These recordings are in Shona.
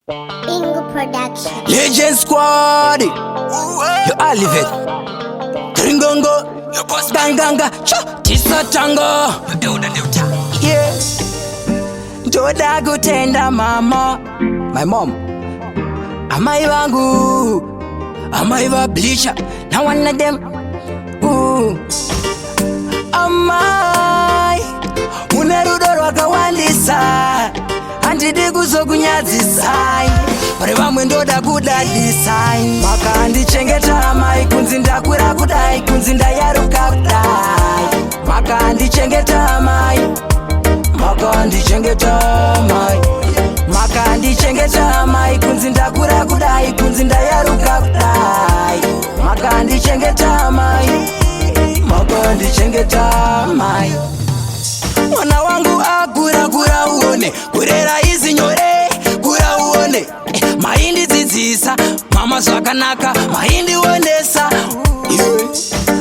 Bingo Production. Legend Squad, you elevate. Gringongo, your boss Ganganga, Tisa Tango, yeah. Joda gutenda mama, my mom. Amaiva wangu, amaiva bleacher, na one of them. Amai, unerudoro wakawandisa. Andidi kuzokunyadzisai pari vamwe ndoda kudadisai makandichengeta mai kunzi ndakura kudai kunzi ndayaruka kudai makandichengeta mai makandichengeta mai makandichengeta mai kunzi ndakura kudai kunzi ndayaruka kudai makandichengeta mai makandichengeta mai mwana wangu akura kura uone kurera izi nyore kura uone mahindi dzidzisa mama zvakanaka mahindi onesa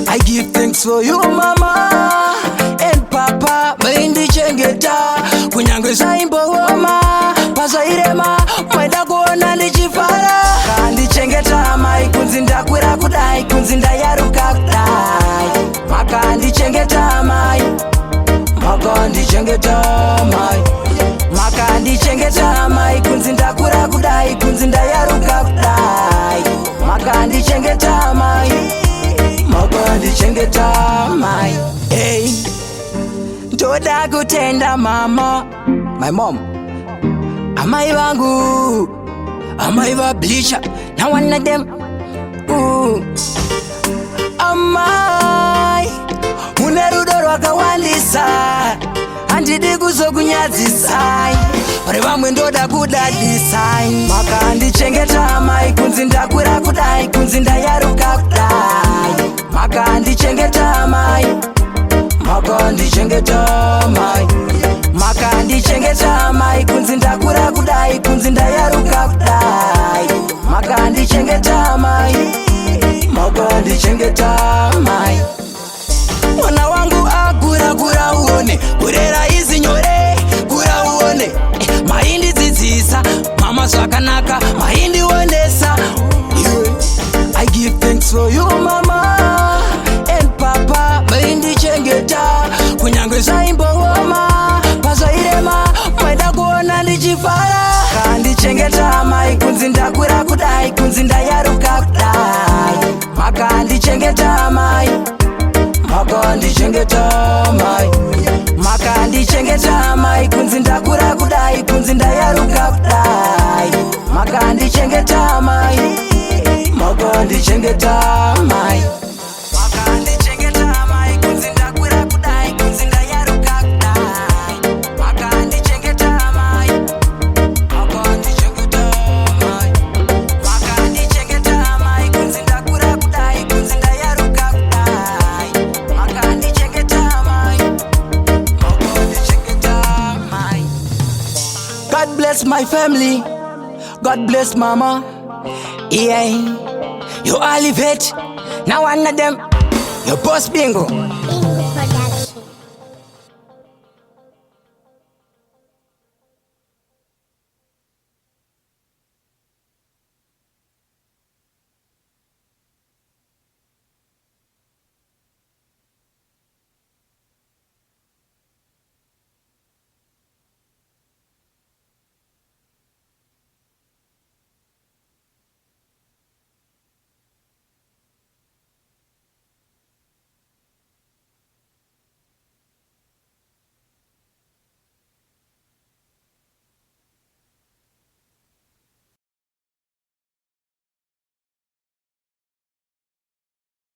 I give thanks for you mama and papa mahindi chengeta kunyangwe zvaimbooma pazvairema maida kuona ndichifara makandichengeta mai kunzi ndakwira kudai kunzi ndayaruka kudai makandichengeta mai makandichengeta mai makandichengeta mai kunzi ndakura kudai kunzi ndayaruka kudai makandichengeta mai makandichengeta mai hey ndoda kutenda mama my mom amai vangu amaiva bleacher na one of them amai unerudo rwakawandisa handidi kuzokunyadzisai pari vamwe ndoda kudadisai makandichengeta mai kunzi ndakwira kudai kunzi ndayaruka kudai makandichengeta mai makandichengeta mai makandichengeta mai kunzi ndakura kudai kunzi ndayaruka kudai makandichengeta mai makandichengeta mai mwana wangu akura kura uone kurera izi nyore kura uone mahindi dzidzisa mama zvakanaka mahindi onesa I give thanks for you mama and papa mahindi chengeta kunyangwe zvaimbooma pazvairema maida kuona ndichifara makandichengeta mai kunzi ndakwira kudai kunzi ndayaruka kudai makandichengeta mai makandichengeta mai makandichengeta mai kunzi ndakura kudai kunzi ndayaruka kudai makandichengeta mai makandichengeta mai makandichengeta mai kunzi ndakura kudai kunzi ndayaruka kudai makandichengeta mai makandichengeta mai makandichengeta mai kunzi ndakura kudai kunzi ndayaruka kudai God bless my family, God bless mama, yeah. You elevate, now one of them, your boss Bingo.